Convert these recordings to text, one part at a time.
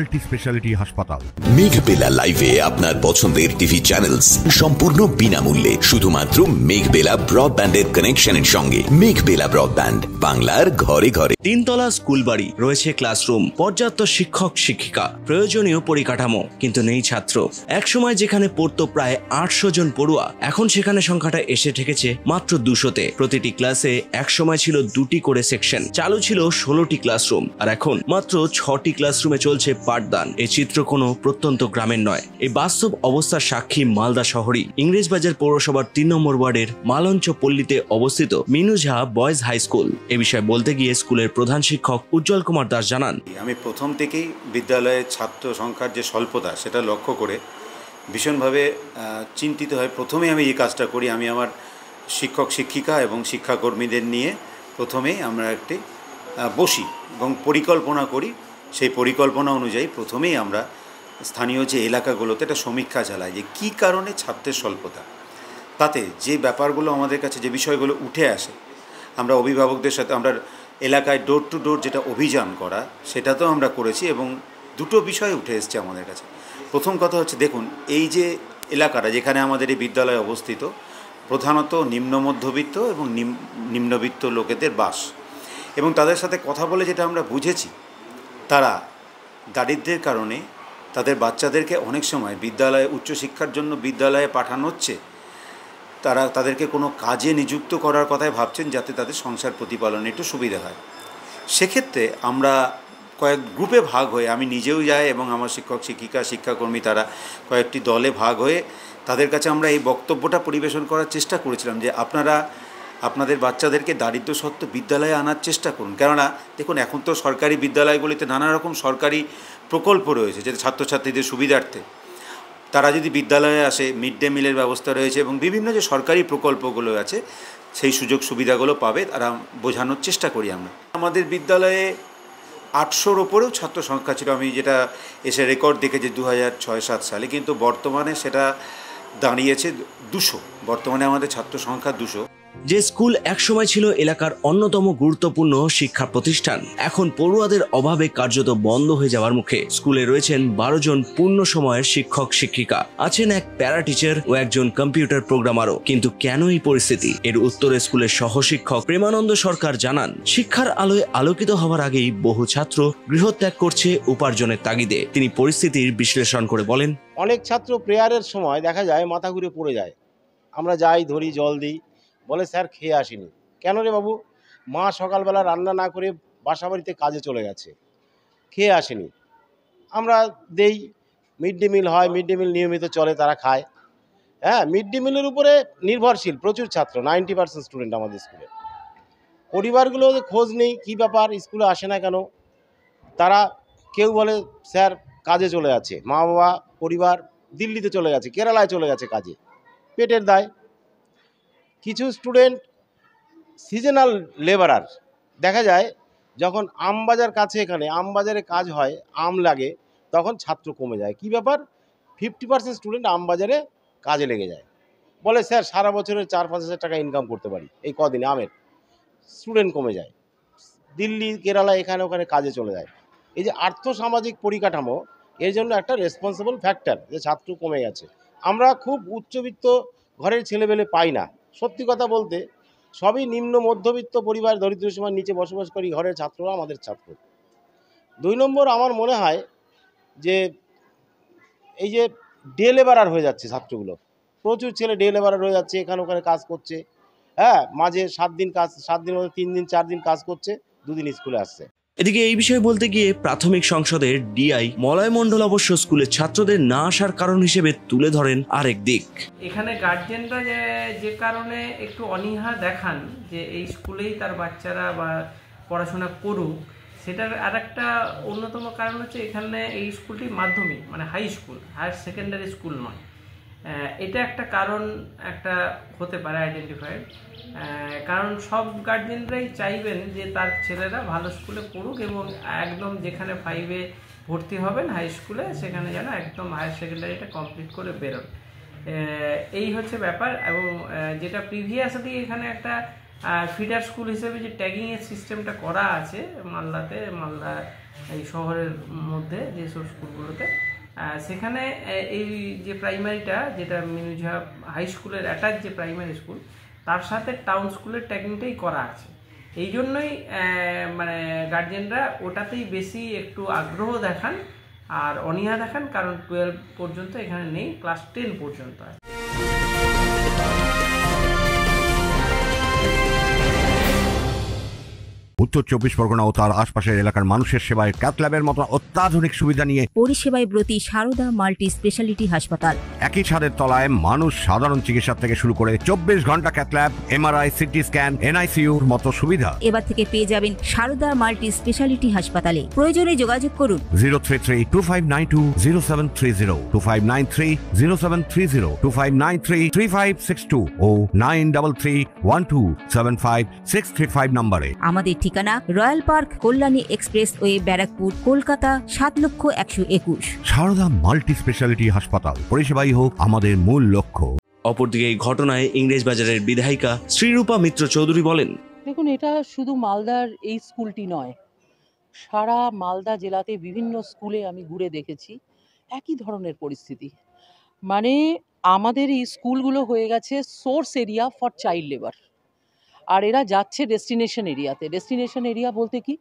Multi speciality হাসপাতাল। মেঘবেলা লাইভে আপনার পছন্দের টিভি চ্যানেলস সম্পূর্ণ বিনামূল্যে, শুধুমাত্র মেঘবেলা ব্রডব্যান্ডের কানেকশনের সঙ্গে। মেঘবেলা ব্রডব্যান্ড, বাংলার ঘরে ঘরে। তিনতলা স্কুল বাড়ি, রয়েছে ক্লাসরুম, পর্যাপ্ত শিক্ষক শিক্ষিকা, প্রয়োজনীয় পরিকাঠামো, কিন্তু নেই ছাত্র। একসময় যেখানে পড়তো প্রায় 800 জন পড়ুয়া, এখন সেখানে সংখ্যাটা এসে ঠেকেছে মাত্র 200-তে। প্রতিটি ক্লাসে একসময় ছিল 2টি করে সেকশন, চালু ছিল 16টি ক্লাসরুম, আর এখন মাত্র 6টি ক্লাসরুমে চলছে পাঠদান। এই চিত্র কোনো প্রত্যন্ত গ্রামের নয়, এই বাস্তব অবস্থার সাক্ষী মালদা শহরই ইংরেজবাজার পৌরসভার 3 নম্বর ওয়ার্ডের মালঞ্চ পল্লীতে অবস্থিত মিনু ঝা বয়েজ হাই স্কুল। এ বিষয়ে বলতে গিয়ে স্কুলের প্রধান শিক্ষক উজ্জ্বল কুমার দাস জানান, আমি প্রথম থেকেই বিদ্যালয়ের ছাত্র সংখ্যার যে স্বল্পতা সেটা লক্ষ্য করে ভীষণভাবে চিন্তিত হয়ে প্রথমেই আমি এই কাজটা করি। আমি আমার শিক্ষক শিক্ষিকা এবং শিক্ষাকর্মীদের নিয়ে প্রথমেই আমরা একটি বসি এবং পরিকল্পনা করি। সেই পরিকল্পনা অনুযায়ী প্রথমেই আমরা স্থানীয় যে এলাকাগুলোতে একটা সমীক্ষা চালাই যে কী কারণে ছাত্রের স্বল্পতা। তাতে যে ব্যাপারগুলো আমাদের কাছে, যে বিষয়গুলো উঠে আসে, আমরা অভিভাবকদের সাথে আমরা এলাকায় ডোর টু ডোর যেটা অভিযান করা সেটাতেও আমরা করেছি এবং দুটো বিষয় উঠে এসছে আমাদের কাছে। প্রথম কথা হচ্ছে, দেখুন এই যে এলাকাটা যেখানে আমাদের এই বিদ্যালয় অবস্থিত, প্রধানত নিম্ন মধ্যবিত্ত এবং নিম্নবিত্ত লোকেদের বাস, এবং তাদের সাথে কথা বলে যেটা আমরা বুঝেছি, তারা দারিদ্র্যের কারণে তাদের বাচ্চাদেরকে অনেক সময় বিদ্যালয়ে উচ্চশিক্ষার জন্য বিদ্যালয়ে পাঠানো হচ্ছে, তারা তাদেরকে কোনো কাজে নিযুক্ত করার কথাই ভাবছেন যাতে তাদের সংসার প্রতিপালনে একটু সুবিধা হয়। সেক্ষেত্রে আমরা কয়েক গ্রুপে ভাগ হয়ে, আমি নিজেও যাই এবং আমার শিক্ষক শিক্ষিকা শিক্ষাকর্মী তারা কয়েকটি দলে ভাগ হয়ে তাদের কাছে আমরা এই বক্তব্যটা পরিবেশন করার চেষ্টা করেছিলাম যে আপনারা আপনাদের বাচ্চাদেরকে দারিদ্র্য সত্ত্বেও বিদ্যালয়ে আনার চেষ্টা করুন। কেননা দেখুন, এখন তো সরকারি বিদ্যালয়গুলিতে নানা রকম সরকারি প্রকল্প রয়েছে যে ছাত্রছাত্রীদের সুবিধার্থে তারা যদি বিদ্যালয়ে আসে, মিড ডে মিলের ব্যবস্থা রয়েছে এবং বিভিন্ন যে সরকারি প্রকল্পগুলো আছে সেই সুযোগ সুবিধাগুলো পাবে, তারা বোঝানোর চেষ্টা করি আমরা। আমাদের বিদ্যালয়ে 800-র ওপরেও ছাত্র সংখ্যা ছিল, আমি যেটা এসে রেকর্ড দেখেছি 2006-07 সালে, কিন্তু বর্তমানে সেটা দাঁড়িয়েছে 200। বর্তমানে আমাদের ছাত্র সংখ্যা 200। যে স্কুল একসময় ছিল এলাকার অন্যতম গুরুত্বপূর্ণ শিক্ষা প্রতিষ্ঠান, এখন পড়ুয়াদের অভাবে কার্যত বন্ধ হয়ে যাওয়ার মুখে। স্কুলে রয়েছেন 12 জন পূর্ণ সময়ের শিক্ষক শিক্ষিকা, আছেন এক প্যারা টিচার ও একজন কম্পিউটার প্রোগ্রামারও। কিন্তু কেন এই পরিস্থিতি? এর উত্তরে স্কুলের সহশিক্ষক প্রেমানন্দ সরকার জানান, শিক্ষার আলোয় আলোকিত হওয়ার আগেই বহু ছাত্র গৃহত্যাগ করছে উপার্জনের তাগিদে। তিনি পরিস্থিতির বিশ্লেষণ করে বলেন, অনেক ছাত্র প্রেয়ারের সময় দেখা যায় মাথা ঘুরে পড়ে যায়। আমরা যাই, ধরি, জল দিই, বলে স্যার খেয়ে আসিনি। কেন রে বাবু? মা সকালবেলা রান্না না করে বাসা বাড়িতে কাজে চলে গেছে, খেয়ে আসেনি। আমরা দেই, মিড ডে মিল হয়, মিড ডে মিল নিয়মিত চলে, তারা খায়। হ্যাঁ, মিড ডে মিলের উপরে নির্ভরশীল প্রচুর ছাত্র, 90% স্টুডেন্ট আমাদের স্কুলে। পরিবারগুলো খোঁজ নেই, কী ব্যাপার, স্কুলে আসে না কেন। তারা কেউ বলে স্যার কাজে চলে যাচ্ছে, মা বাবা পরিবার দিল্লিতে চলে গেছে, কেরালায় চলে গেছে কাজে, পেটের দায়। কিছু স্টুডেন্ট সিজনাল লেবারার, দেখা যায় যখন আমবাজার কাছে, এখানে আমবাজারে কাজ হয়, আম লাগে, তখন ছাত্র কমে যায়। কি ব্যাপার? 50% স্টুডেন্ট আমবাজারে কাজে লেগে যায়, বলে স্যার সারা বছরে 4-5 হাজার টাকা ইনকাম করতে পারি, এই কদিনে আমের। স্টুডেন্ট কমে যায়, দিল্লি কেরালা এখানে ওখানে কাজে চলে যায়। এই যে আর্থসামাজিক পরিকাঠামো, এর জন্য একটা রেসপন্সিবল ফ্যাক্টর যে ছাত্র কমে গেছে। আমরা খুব উচ্চবিত্ত ঘরের ছেলেবেলে পাই না, সত্যি কথা বলতে সবই নিম্ন মধ্যবিত্ত পরিবার, দরিদ্র সীমার নিচে বসবাসকারী ঘরের ছাত্ররা আমাদের ছাত্র। 2 নম্বর, আমার মনে হয় যে এই যে ডে লেবারার হয়ে যাচ্ছে ছাত্রগুলো, প্রচুর ছেলে ডে লেবারার হয়ে যাচ্ছে, এখানে ওখানে কাজ করছে। হ্যাঁ, মাঝে 7 দিন কাজ, 7 দিনের মধ্যে 3 দিন 4 দিন কাজ করছে, 2 দিন স্কুলে আসছে। এদিকে এই বিষয়ে বলতে গিয়ে প্রাথমিক সংসদের ডিআই মলয় মণ্ডল অবশ্য স্কুলের ছাত্রদের না আসার কারণ হিসেবে তুলে ধরেন আরেক দিক। এখানে গার্জিয়ানরা যে কারণে একটু অনীহা দেখান যে এই স্কুলেই তার বাচ্চারা বা পড়াশোনা করুক, সেটার আর একটা অন্যতম কারণ হচ্ছে এখানে এই স্কুলটি মাধ্যমিক, মানে high school, higher secondary school নয়। এটা একটা কারণ একটা হতে পারে আইডেন্টিফাইড, কারণ সব গার্জেনরাই চাইবেন যে তার ছেলেরা ভালো স্কুলে পড়ুক এবং একদম যেখানে 5-এ ভর্তি হবেন হাই স্কুলে, সেখানে যেন একদম হায়ার সেকেন্ডারিটা কমপ্লিট করে বেরোন। এই হচ্ছে ব্যাপার। এবং যেটা প্রিভিয়াসলি এখানে একটা ফিডার স্কুল হিসেবে যে ট্যাগিংয়ের সিস্টেমটা করা আছে মালদা এই শহরের মধ্যে যেসব স্কুলগুলোতে, সেখানে এই যে প্রাইমারিটা, যেটা মিনুঝা হাই স্কুলের অ্যাটাচ যে প্রাইমারি স্কুল, তার সাথে টাউন স্কুলের ট্যাগিংটাই করা আছে। এই জন্যই মানে গার্জেনরা ওটাতেই বেশি একটু আগ্রহ দেখান আর অনীহা দেখান, কারণ 12 পর্যন্ত এখানে নেই, ক্লাস 10 পর্যন্ত আছে। উত্তর 24 পরগনা ও তার আশপাশের এলাকার মানুষের সেবায় ক্যাথ ল্যাবের মতো অত্যাধুনিক সুবিধা নিয়ে পরিষেবায় ব্রতী সারদা মাল্টি স্পেশালিটি হাসপাতাল। একই ছাদের তলায় মানুষ সাধারণ চিকিৎসা থেকে শুরু করে 24 ঘন্টা cath lab, MRI, CT scan, এনআইসিইউর মতো সুবিধা এবার থেকে পেয়ে যাবেন সারদা মাল্টি স্পেশালিটি হাসপাতালে। প্রয়োজনে যোগাযোগ করুন 033-2592-0730, 2593-0730, 2593-3562 ও 9331275635 নম্বরে। আমাদের ঠিকানা royal park, Kalyani expressway, Barrackpore, Kolkata ৭,১২১। সারদা মাল্টি স্পেশালিটি হাসপাতাল, পরিষেবাই হোক আমাদের মূল লক্ষ্য। অপরদিকে এই ঘটনায় ইংরেজ বাজারের বিধায়িকা শ্রীরূপা মিত্র চৌধুরী বলেন, দেখুন, এটা শুধু মালদার এই স্কুলটি নয়, সারা মালদা জেলাতে বিভিন্ন স্কুলে আমি ঘুরে দেখেছি একই ধরনের পরিস্থিতি। মানে আমাদের এই স্কুলগুলো হয়ে গেছে source area for child labour, আর এরা যাচ্ছে ডেস্টিনেশন এরিয়াতে। ডেস্টিনেশন এরিয়া বলতে কি,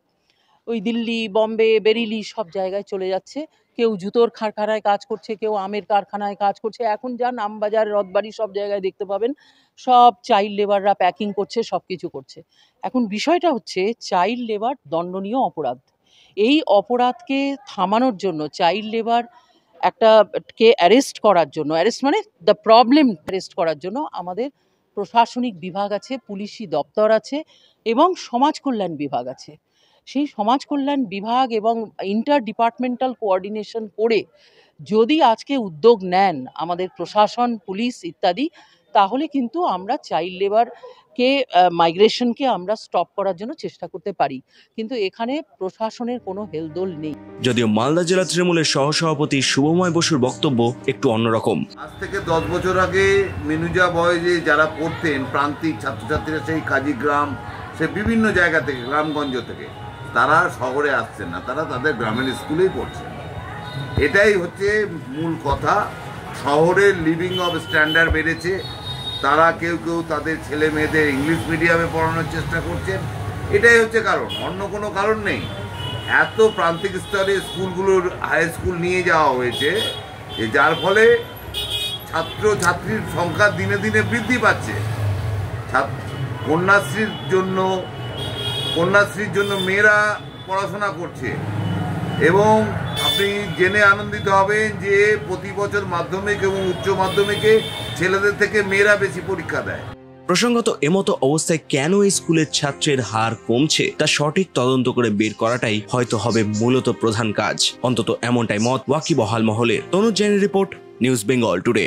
ওই দিল্লি, বম্বে, বেরিলি সব জায়গায় চলে যাচ্ছে। কেউ জুতোর কারখানায় কাজ করছে, কেউ আমের কারখানায় কাজ করছে। এখন যান আমবাজার, রথবাড়ি সব জায়গায় দেখতে পাবেন সব চাইল্ড লেবাররা প্যাকিং করছে, সব কিছু করছে। এখন বিষয়টা হচ্ছে চাইল্ড লেবার দণ্ডনীয় অপরাধ। এই অপরাধকে থামানোর জন্য, চাইল্ড লেবার কে অ্যারেস্ট করার জন্য, অ্যারেস্ট মানে দ্য প্রবলেম অ্যারেস্ট করার জন্য আমাদের প্রশাসনিক বিভাগ আছে, পুলিশি দপ্তর আছে এবং সমাজ কল্যাণ বিভাগ আছে। সেই সমাজ কল্যাণ বিভাগ এবং ইন্টার ডিপার্টমেন্টাল কোঅর্ডিনেশন করে যদি আজকে উদ্যোগ নেন আমাদের প্রশাসন, পুলিশ ইত্যাদি, তাহলে কিন্তু আমরা চাইল্ড লেবারকে, মাইগ্রেশনকে আমরা স্টপ করার জন্য চেষ্টা করতে পারি। কিন্তু এখানে প্রশাসনের কোনো হেলদোল নেই। যদিও মালদা জেলা তৃণমূলের সহসভাপতি শুভময় বসুর বক্তব্য একটু অন্যরকম। আজ থেকে 10 বছর আগে মিনুজা বয়েজে যারা পড়তেন, প্রান্তিক ছাত্রছাত্রীরা, সেই কাজীগ্রাম, সে বিভিন্ন জায়গা থেকে, গ্রামগঞ্জ থেকে, তারা শহরে আসছেন না, তারা তাদের গ্রামের স্কুলেই পড়ছেন। এটাই হচ্ছে মূল কথা। শহরের লিভিং অফ স্ট্যান্ডার্ড বেড়েছে, তারা কেউ কেউ তাদের ছেলে মেয়েদের ইংলিশ মিডিয়ামে পড়ানোর চেষ্টা করছেন। এটাই হচ্ছে কারণ, অন্য কোনো কারণ নেই। এত প্রান্তিক স্তরে স্কুলগুলোর হাই স্কুল নিয়ে যাওয়া হয়েছে যে যার ফলে ছাত্র ছাত্রীর সংখ্যা দিনে দিনে বৃদ্ধি পাচ্ছে। কন্যাশ্রীর জন্য মেয়েরা পড়াশোনা করছে এবং আপনি জেনে আনন্দিত হবেন যে প্রতি বছর মাধ্যমিক এবং উচ্চ মাধ্যমিকে ছেলেদের থেকে মেয়েরা বেশি পরীক্ষা দেয়। প্রসঙ্গত এমতো অবস্থায় কেন এই স্কুলের ছাত্রের হার কমছে তা সঠিক তদন্ত করে বের করাটাই হয়তো হবে মূলত প্রধান কাজ। অন্তত এমনটাই মত ওয়াকিবহাল মহলের। তনুজ জৈনের রিপোর্ট, নিউজ বেঙ্গল টুডে।